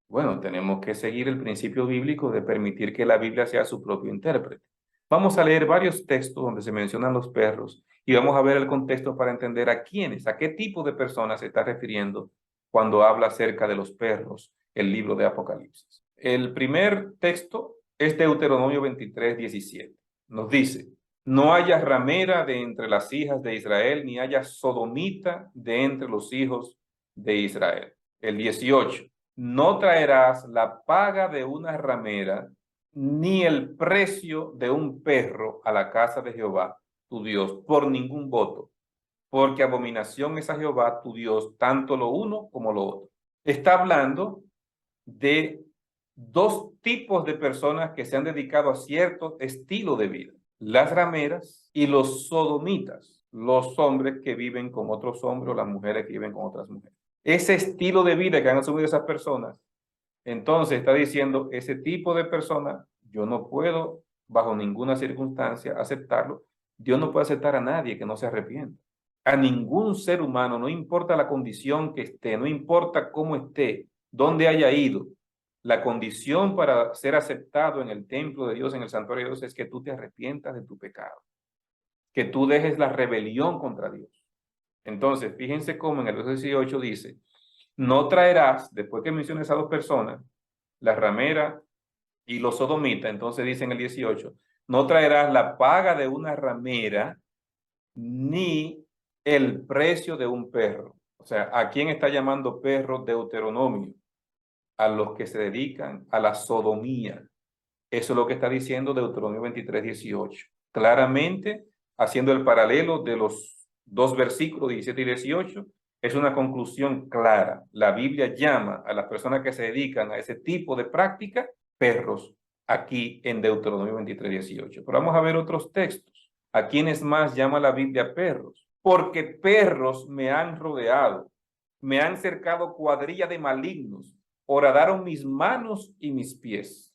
Bueno, tenemos que seguir el principio bíblico de permitir que la Biblia sea su propio intérprete. Vamos a leer varios textos donde se mencionan los perros y vamos a ver el contexto para entender a quiénes, a qué tipo de personas se está refiriendo cuando habla acerca de los perros, el libro de Apocalipsis. El primer texto es Deuteronomio 23:17. Nos dice, no haya ramera de entre las hijas de Israel, ni haya sodomita de entre los hijos de Israel. El 18, no traerás la paga de una ramera, ni el precio de un perro a la casa de Jehová, tu Dios, por ningún voto, porque abominación es a Jehová, tu Dios, tanto lo uno como lo otro. Está hablando de 2 tipos de personas que se han dedicado a cierto estilo de vida. Las rameras y los sodomitas, los hombres que viven con otros hombres o las mujeres que viven con otras mujeres. Ese estilo de vida que han asumido esas personas, entonces está diciendo, ese tipo de personas, yo no puedo bajo ninguna circunstancia aceptarlo. Dios no puede aceptar a nadie que no se arrepienta. A ningún ser humano, no importa la condición que esté, no importa cómo esté, dónde haya ido, la condición para ser aceptado en el templo de Dios, en el santuario de Dios, es que tú te arrepientas de tu pecado, que tú dejes la rebelión contra Dios. Entonces, fíjense cómo en el verso 18 dice, no traerás, después que menciones a dos personas, la ramera y los sodomitas, entonces dice en el 18, no traerás la paga de una ramera ni el precio de un perro. O sea, ¿a quién está llamando perro Deuteronomio? A los que se dedican a la sodomía. Eso es lo que está diciendo Deuteronomio 23, 18. Claramente, haciendo el paralelo de los dos versículos 17 y 18, es una conclusión clara. La Biblia llama a las personas que se dedican a ese tipo de práctica perros aquí en Deuteronomio 23, 18. Pero vamos a ver otros textos. ¿A quiénes más llama la Biblia perros? Porque perros me han rodeado, me han cercado cuadrilla de malignos, horadaron mis manos y mis pies.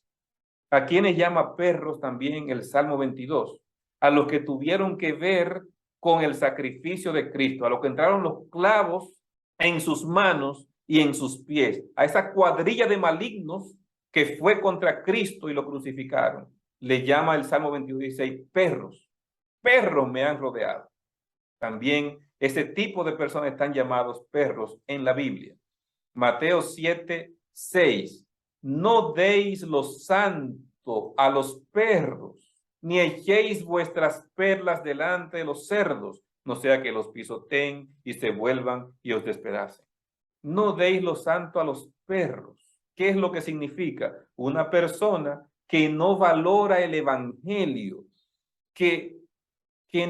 ¿A quienes llama perros también el Salmo 22? A los que tuvieron que ver con el sacrificio de Cristo, a los que entraron los clavos en sus manos y en sus pies, a esa cuadrilla de malignos que fue contra Cristo y lo crucificaron. Le llama el Salmo 22, 16, perros, perros me han rodeado. También ese tipo de personas están llamados perros en la Biblia. Mateo 7, 6. No deis lo santo a los perros, ni echéis vuestras perlas delante de los cerdos, no sea que los pisoteen y se vuelvan y os despedacen. No deis lo santo a los perros. ¿Qué es lo que significa? Una persona que no valora el evangelio, que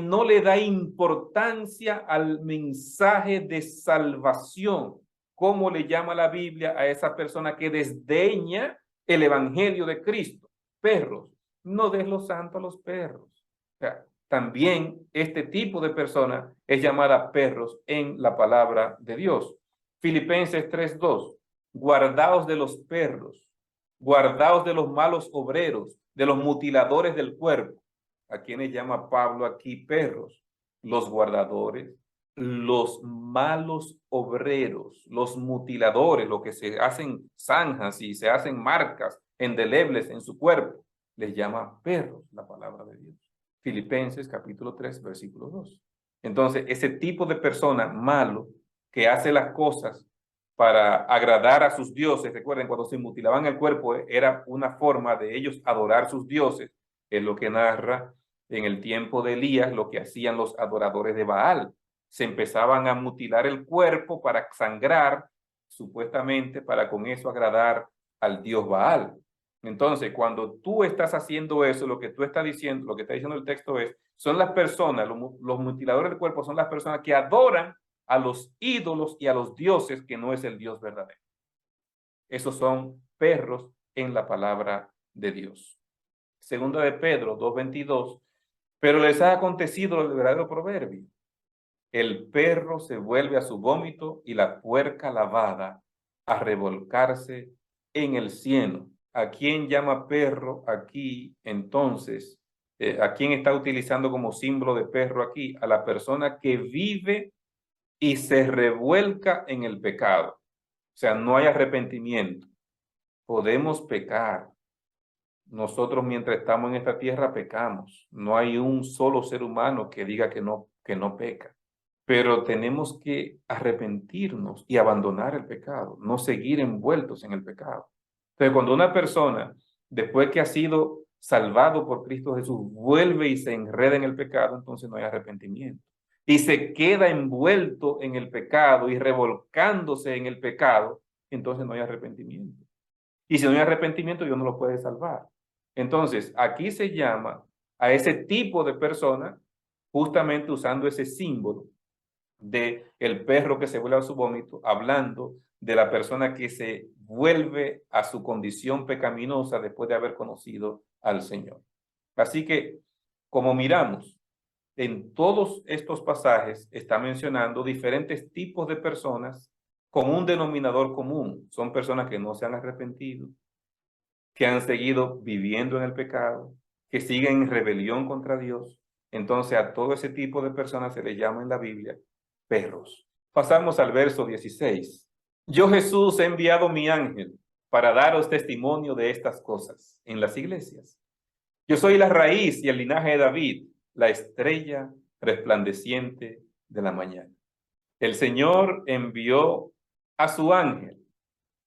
no le da importancia al mensaje de salvación. ¿Cómo le llama la Biblia a esa persona que desdeña el evangelio de Cristo? Perros. No des lo santo a los perros. O sea, también este tipo de persona es llamada perros en la palabra de Dios. Filipenses 3:2. Guardaos de los perros, guardaos de los malos obreros, de los mutiladores del cuerpo. ¿A quienes llama Pablo aquí perros? Los guardadores, los malos obreros, los mutiladores, los que se hacen zanjas y se hacen marcas indelebles en su cuerpo, les llama perros la palabra de Dios. Filipenses capítulo 3, versículo 2. Entonces, ese tipo de persona malo que hace las cosas para agradar a sus dioses, recuerden, cuando se mutilaban el cuerpo era una forma de ellos adorar sus dioses, es lo que narra en el tiempo de Elías lo que hacían los adoradores de Baal. Se empezaban a mutilar el cuerpo para sangrar, supuestamente para con eso agradar al dios Baal. Entonces, cuando tú estás haciendo eso, lo que tú estás diciendo, lo que está diciendo el texto es, son las personas, los mutiladores del cuerpo son las personas que adoran a los ídolos y a los dioses que no es el Dios verdadero. Esos son perros en la palabra de Dios. Segunda de Pedro 2:22, pero les ha acontecido el verdadero proverbio. El perro se vuelve a su vómito y la puerca lavada a revolcarse en el cieno. ¿A quién llama perro aquí entonces? ¿A quién está utilizando como símbolo de perro aquí? A la persona que vive y se revuelca en el pecado. O sea, no hay arrepentimiento. Podemos pecar. Nosotros mientras estamos en esta tierra pecamos. No hay un solo ser humano que diga que no peca. Pero tenemos que arrepentirnos y abandonar el pecado, no seguir envueltos en el pecado. Entonces, cuando una persona, después que ha sido salvado por Cristo Jesús, vuelve y se enreda en el pecado, entonces no hay arrepentimiento. Y se queda envuelto en el pecado y revolcándose en el pecado, entonces no hay arrepentimiento. Y si no hay arrepentimiento, Dios no lo puede salvar. Entonces, aquí se llama a ese tipo de persona justamente usando ese símbolo de el perro que se vuelve a su vómito, hablando de la persona que se vuelve a su condición pecaminosa después de haber conocido al Señor. Así que, como miramos, en todos estos pasajes está mencionando diferentes tipos de personas con un denominador común. Son personas que no se han arrepentido, que han seguido viviendo en el pecado, que siguen en rebelión contra Dios. Entonces a todo ese tipo de personas se les llama en la Biblia perros. Pasamos al verso 16. Yo, Jesús, he enviado mi ángel para daros testimonio de estas cosas en las iglesias. Yo soy la raíz y el linaje de David, la estrella resplandeciente de la mañana. El Señor envió a su ángel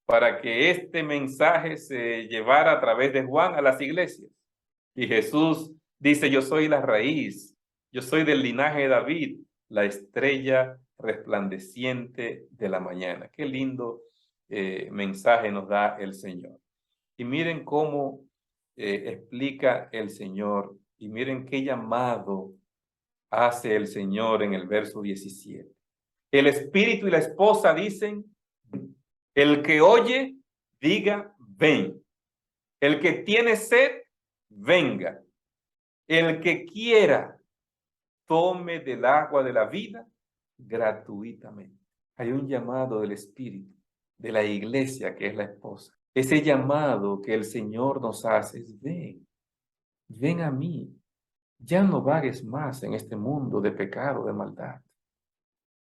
para que este mensaje se llevara a través de Juan a las iglesias. Y Jesús dice, yo soy la raíz, yo soy del linaje de David, la estrella resplandeciente de la mañana. Qué lindo mensaje nos da el Señor. Y miren cómo explica el Señor, y miren qué llamado hace el Señor en el verso 17. El espíritu y la esposa dicen, el que oye, diga, ven. El que tiene sed, venga. El que quiera, tome del agua de la vida gratuitamente. Hay un llamado del Espíritu, de la iglesia que es la esposa. Ese llamado que el Señor nos hace es, ven, ven a mí. Ya no vagues más en este mundo de pecado, de maldad,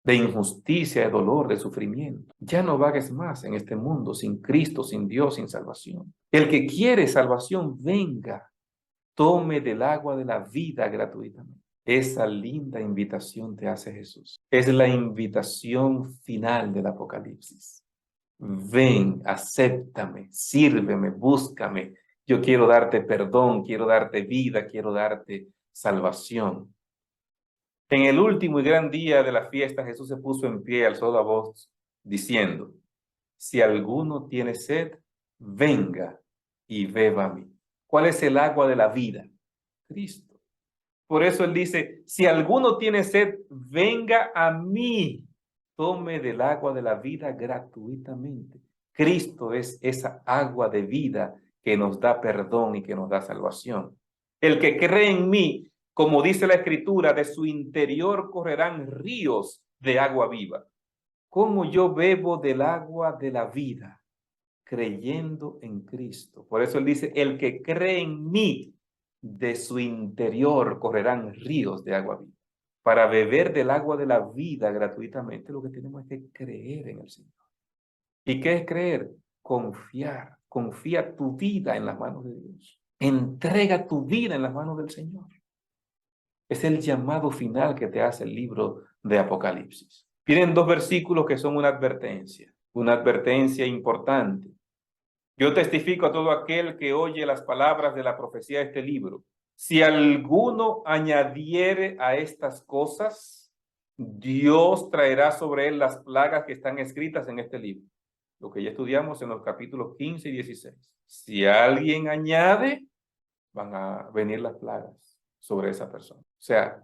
de injusticia, de dolor, de sufrimiento. Ya no vagues más en este mundo sin Cristo, sin Dios, sin salvación. El que quiere salvación, venga, tome del agua de la vida gratuitamente. Esa linda invitación te hace Jesús. Es la invitación final del Apocalipsis. Ven, acéptame, sírveme, búscame. Yo quiero darte perdón, quiero darte vida, quiero darte salvación. En el último y gran día de la fiesta, Jesús se puso en pie, alzó la voz, diciendo, si alguno tiene sed, venga y beba a mí. ¿Cuál es el agua de la vida? Cristo. Por eso él dice, si alguno tiene sed, venga a mí, tome del agua de la vida gratuitamente. Cristo es esa agua de vida que nos da perdón y que nos da salvación. El que cree en mí, como dice la Escritura, de su interior correrán ríos de agua viva. ¿Cómo yo bebo del agua de la vida? Creyendo en Cristo. Por eso él dice, el que cree en mí, de su interior correrán ríos de agua viva. Para beber del agua de la vida gratuitamente, lo que tenemos es que creer en el Señor. ¿Y qué es creer? Confiar. Confía tu vida en las manos de Dios. Entrega tu vida en las manos del Señor. Es el llamado final que te hace el libro de Apocalipsis. Tienen dos versículos que son una advertencia importante. Yo testifico a todo aquel que oye las palabras de la profecía de este libro. Si alguno añadiere a estas cosas, Dios traerá sobre él las plagas que están escritas en este libro. Lo que ya estudiamos en los capítulos 15 y 16. Si alguien añade, van a venir las plagas sobre esa persona. O sea,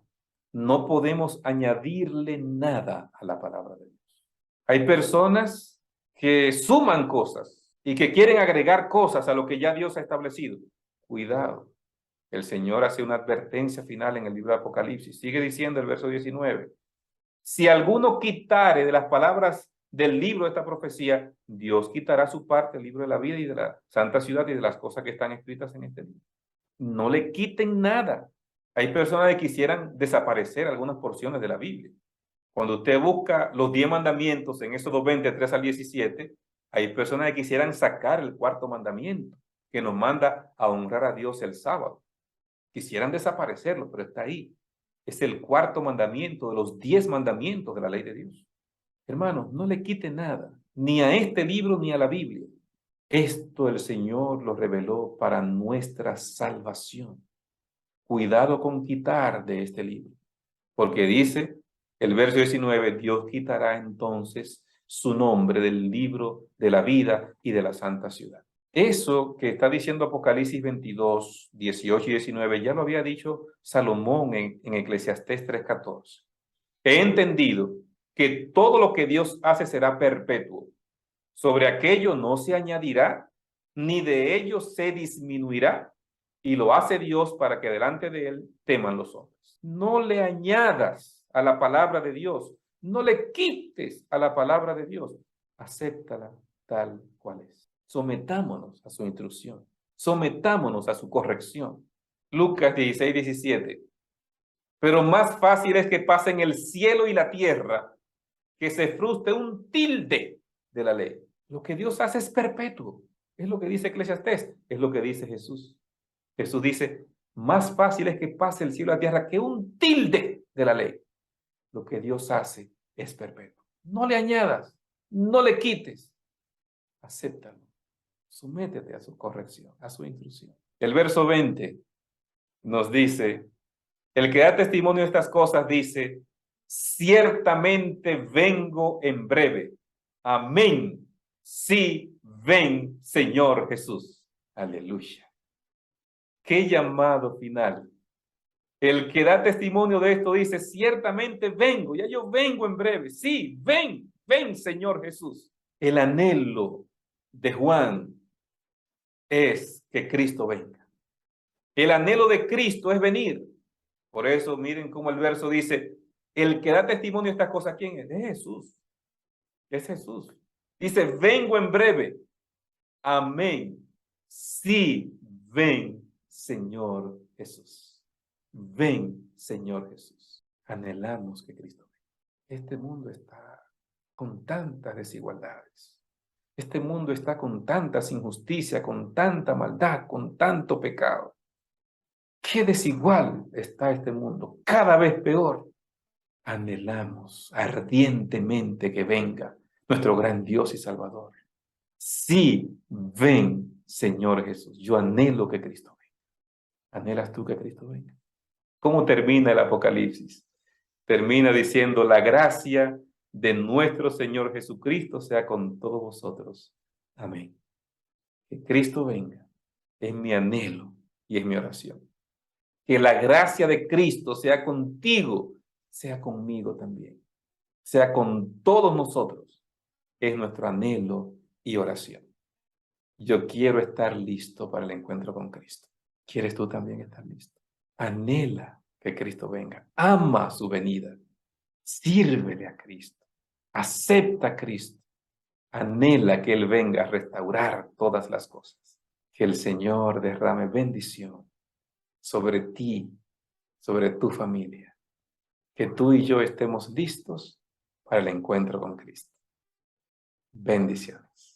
no podemos añadirle nada a la palabra de Dios. Hay personas que suman cosas y que quieren agregar cosas a lo que ya Dios ha establecido. Cuidado. El Señor hace una advertencia final en el libro de Apocalipsis. Sigue diciendo el verso 19. Si alguno quitare de las palabras del libro de esta profecía, Dios quitará su parte del libro de la vida y de la santa ciudad y de las cosas que están escritas en este libro. No le quiten nada. Hay personas que quisieran desaparecer algunas porciones de la Biblia. Cuando usted busca los 10 mandamientos en Éxodo 23 al 17, hay personas que quisieran sacar el cuarto mandamiento, que nos manda a honrar a Dios el sábado. Quisieran desaparecerlo, pero está ahí. Es el cuarto mandamiento de los 10 mandamientos de la ley de Dios. Hermanos, no le quite nada, ni a este libro ni a la Biblia. Esto el Señor lo reveló para nuestra salvación. Cuidado con quitar de este libro, porque dice el verso 19, Dios quitará entonces su nombre del libro de la vida y de la santa ciudad. Eso que está diciendo Apocalipsis 22, 18 y 19, ya lo había dicho Salomón en Eclesiastés 3:14. He entendido que todo lo que Dios hace será perpetuo. Sobre aquello no se añadirá, ni de ello se disminuirá, y lo hace Dios para que delante de él teman los hombres. No le añadas a la palabra de Dios, no le quites a la palabra de Dios, acéptala tal cual es. Sometámonos a su instrucción, sometámonos a su corrección. Lucas 16, 17. Pero más fácil es que pasen el cielo y la tierra que se frustre un tilde de la ley. Lo que Dios hace es perpetuo. Es lo que dice Eclesiastés, es lo que dice Jesús. Jesús dice, más fácil es que pase el cielo a la tierra que un tilde de la ley. Lo que Dios hace es perpetuo. No le añadas, no le quites. Acéptalo. Sométete a su corrección, a su instrucción. El verso 20 nos dice, el que da testimonio de estas cosas dice, ciertamente vengo en breve. Amén. Sí, ven, Señor Jesús. Aleluya. Qué llamado final. El que da testimonio de esto dice, ciertamente vengo, ya yo vengo en breve. Sí, ven, ven, Señor Jesús. El anhelo de Juan es que Cristo venga. El anhelo de Cristo es venir. Por eso miren cómo el verso dice, el que da testimonio de estas cosas, ¿quién es? Es Jesús. Es Jesús. Dice, vengo en breve. Amén. Sí, ven, Señor Jesús. Ven, Señor Jesús. Anhelamos que Cristo venga. Este mundo está con tantas desigualdades. Este mundo está con tantas injusticias, con tanta maldad, con tanto pecado. Qué desigual está este mundo, cada vez peor. Anhelamos ardientemente que venga nuestro gran Dios y Salvador. Sí, ven, Señor Jesús. Yo anhelo que Cristo venga. ¿Anhelas tú que Cristo venga? ¿Cómo termina el Apocalipsis? Termina diciendo, la gracia de nuestro Señor Jesucristo sea con todos vosotros. Amén. Que Cristo venga es mi anhelo y es mi oración. Que la gracia de Cristo sea contigo, sea conmigo también, sea con todos nosotros. Es nuestro anhelo y oración. Yo quiero estar listo para el encuentro con Cristo. ¿Quieres tú también estar listo? Anhela que Cristo venga. Ama su venida. Sírvele a Cristo. Acepta a Cristo. Anhela que Él venga a restaurar todas las cosas. Que el Señor derrame bendición sobre ti, sobre tu familia. Que tú y yo estemos listos para el encuentro con Cristo. Bendiciones.